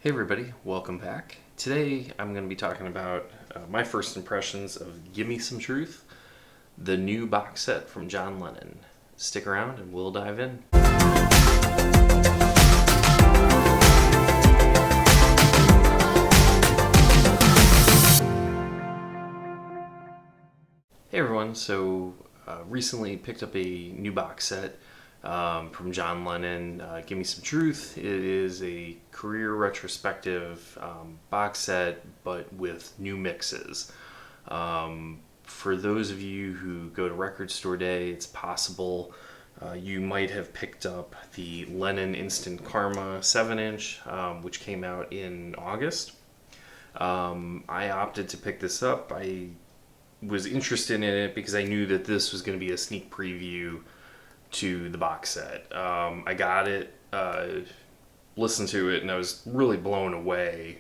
Hey everybody, welcome back. Today I'm going to be talking about my first impressions of Gimme Some Truth, the new box set from John Lennon. Stick around and we'll dive in. Hey everyone, recently picked up a new box set from John Lennon, Gimme Some Truth. It is a career retrospective box set, but with new mixes. For those of you who go to Record Store Day, it's possible you might have picked up the Lennon Instant Karma 7-inch, which came out in August. I opted to pick this up. I was interested in it because I knew that this was going to be a sneak preview to the box set. I got it, listened to it, and I was really blown away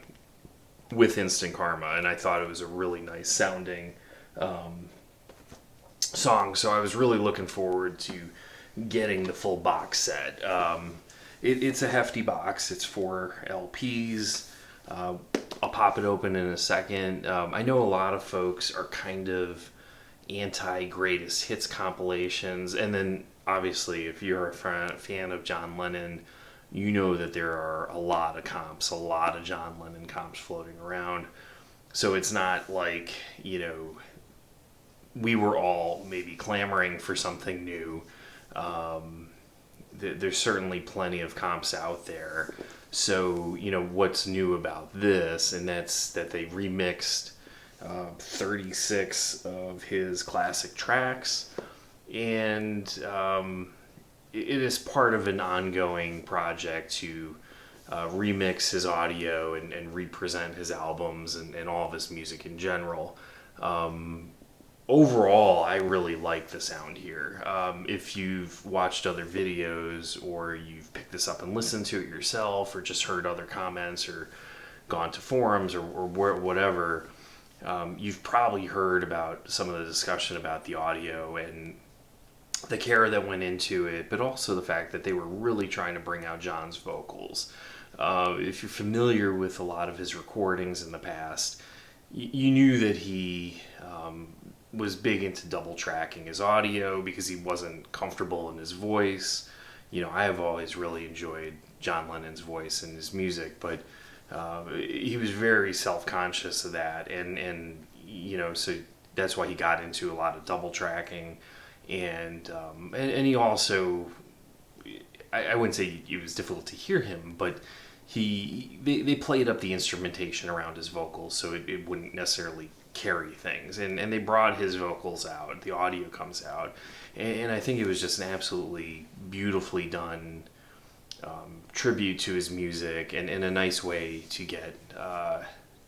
with Instant Karma, and I thought it was a really nice sounding song, so I was really looking forward to getting the full box set. It's a hefty box. It's 4 LPs. I'll pop it open in a second. I know a lot of folks are kind of anti-greatest hits compilations, and then obviously if you're a fan of John Lennon, you know that there are a lot of comps, a lot of John Lennon comps floating around. So it's not like, we were all maybe clamoring for something new. There's certainly plenty of comps out there. So, what's new about this? And that's that they remixed 36 of his classic tracks. And it is part of an ongoing project to remix his audio and represent his albums and all of his music in general. Overall, I really like the sound here. If you've watched other videos or you've picked this up and listened to it yourself or just heard other comments or gone to forums or whatever, you've probably heard about some of the discussion about the audio and the care that went into it, but also the fact that they were really trying to bring out John's vocals. If you're familiar with a lot of his recordings in the past, you knew that he was big into double tracking his audio because he wasn't comfortable in his voice. I have always really enjoyed John Lennon's voice and his music, but he was very self-conscious of that, and so that's why he got into a lot of double tracking, and he also, I wouldn't say it was difficult to hear him, but they played up the instrumentation around his vocals so it wouldn't necessarily carry things, and they brought his vocals out, the audio comes out, and I think it was just an absolutely beautifully done tribute to his music and in a nice way to get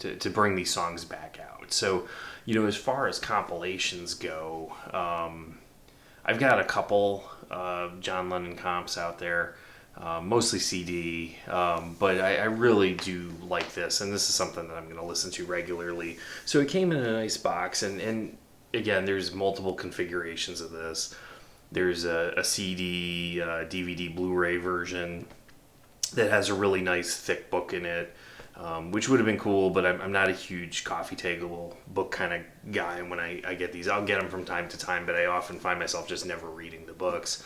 to bring these songs back out. So as far as compilations go, I've got a couple John Lennon comps out there, mostly CD, but I really do like this, and this is something that I'm going to listen to regularly. So it came in a nice box, and again, there's multiple configurations of this. There's a CD, DVD, Blu-ray version that has a really nice thick book in it, which would have been cool, but I'm not a huge coffee table book kind of guy. And when I get these, I'll get them from time to time, but I often find myself just never reading the books.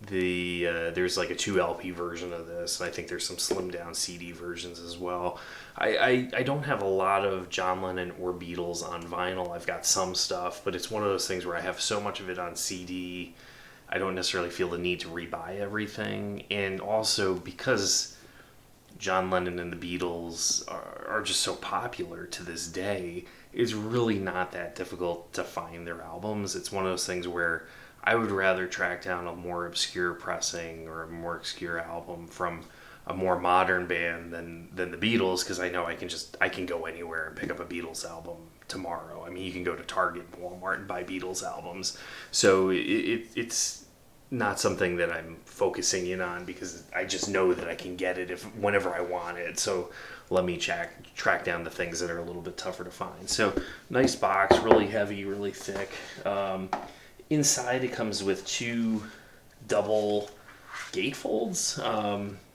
There's like a 2 LP version of this, and I think there's some slimmed down CD versions as well. I don't have a lot of John Lennon or Beatles on vinyl. I've got some stuff, but it's one of those things where I have so much of it on CD, I don't necessarily feel the need to rebuy everything. And also because John Lennon and the Beatles are just so popular to this day, it's really not that difficult to find their albums. It's one of those things where I would rather track down a more obscure pressing or a more obscure album from a more modern band than the Beatles, because I know I can go anywhere and pick up a Beatles album tomorrow. I mean, you can go to Target and Walmart and buy Beatles albums. So it's not something that I'm focusing in on because I just know that I can get it whenever I want it. So let me track down the things that are a little bit tougher to find. So nice box, really heavy, really thick. Inside it comes with 2 double gatefolds.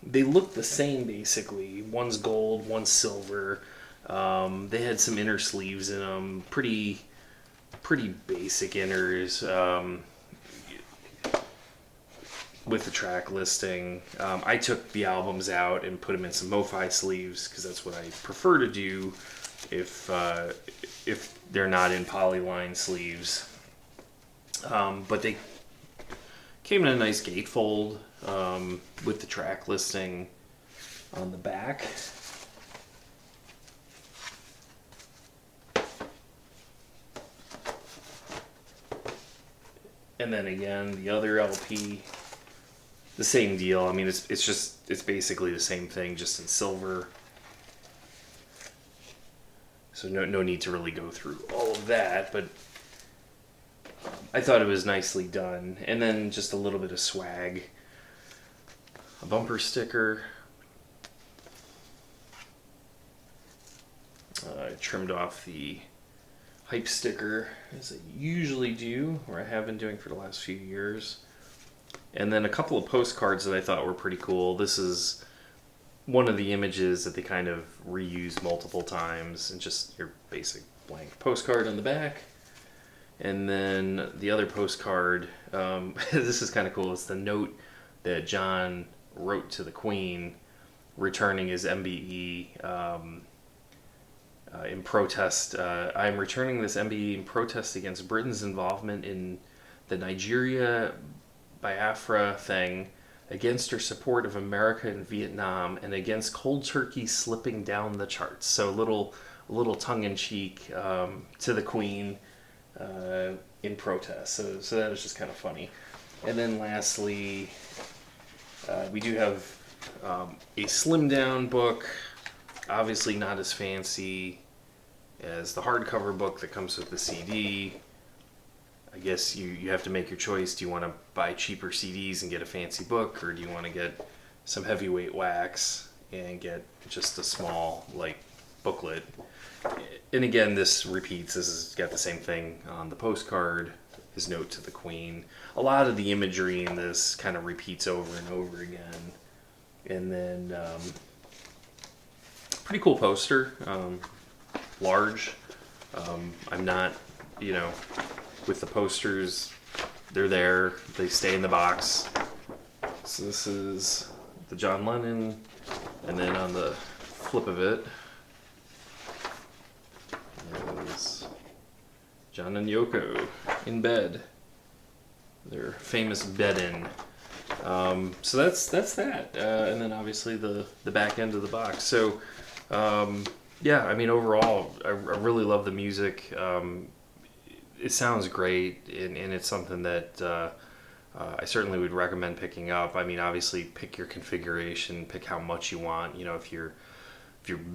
They look the same basically. One's gold, one's silver. They had some inner sleeves in them. Pretty basic inners. With the track listing. I took the albums out and put them in some MoFi sleeves because that's what I prefer to do if they're not in polyline sleeves. But they came in a nice gatefold with the track listing on the back. And then again, the other LP, the same deal. I mean, it's basically the same thing, just in silver. So no need to really go through all of that, but I thought it was nicely done. And then just a little bit of swag. A bumper sticker. I trimmed off the hype sticker, as I usually do, or I have been doing for the last few years. And then a couple of postcards that I thought were pretty cool. This is one of the images that they kind of reuse multiple times, and just your basic blank postcard on the back. And then the other postcard, this is kind of cool. It's the note that John wrote to the Queen, returning his MBE in protest. I'm returning this MBE in protest against Britain's involvement in the Nigeria Biafra thing, against her support of America in Vietnam, and against cold turkey slipping down the charts. So a little tongue-in-cheek to the Queen in protest. So that was just kind of funny. And then lastly, we do have a slimmed-down book, obviously not as fancy as the hardcover book that comes with the CD. I guess you have to make your choice. Do you want to buy cheaper CDs and get a fancy book, or do you want to get some heavyweight wax and get just a small booklet? And again, this repeats. This has got the same thing on the postcard, his note to the Queen. A lot of the imagery in this kind of repeats over and over again. And then pretty cool poster, large. I'm not, with the posters, they're there, they stay in the box. So this is the John Lennon, and then on the flip of it is John and Yoko in bed, their famous bed-in. So that's that, and then obviously the back end of the box. So yeah, I mean, overall, I really love the music. It sounds great, and it's something that I certainly would recommend picking up. I mean, obviously, pick your configuration, pick how much you want. If you're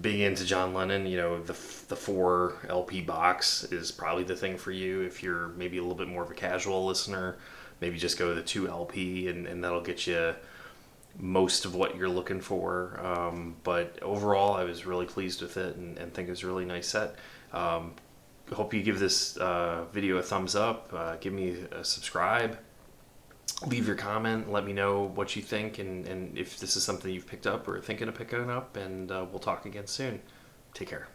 big into John Lennon, the 4 LP box is probably the thing for you. If you're maybe a little bit more of a casual listener, maybe just go to the 2 LP, and that'll get you most of what you're looking for. But overall, I was really pleased with it, and think it was a really nice set. Hope you give this video a thumbs up. Give me a subscribe. Leave your comment. Let me know what you think, and if this is something you've picked up or thinking of picking up. And we'll talk again soon. Take care.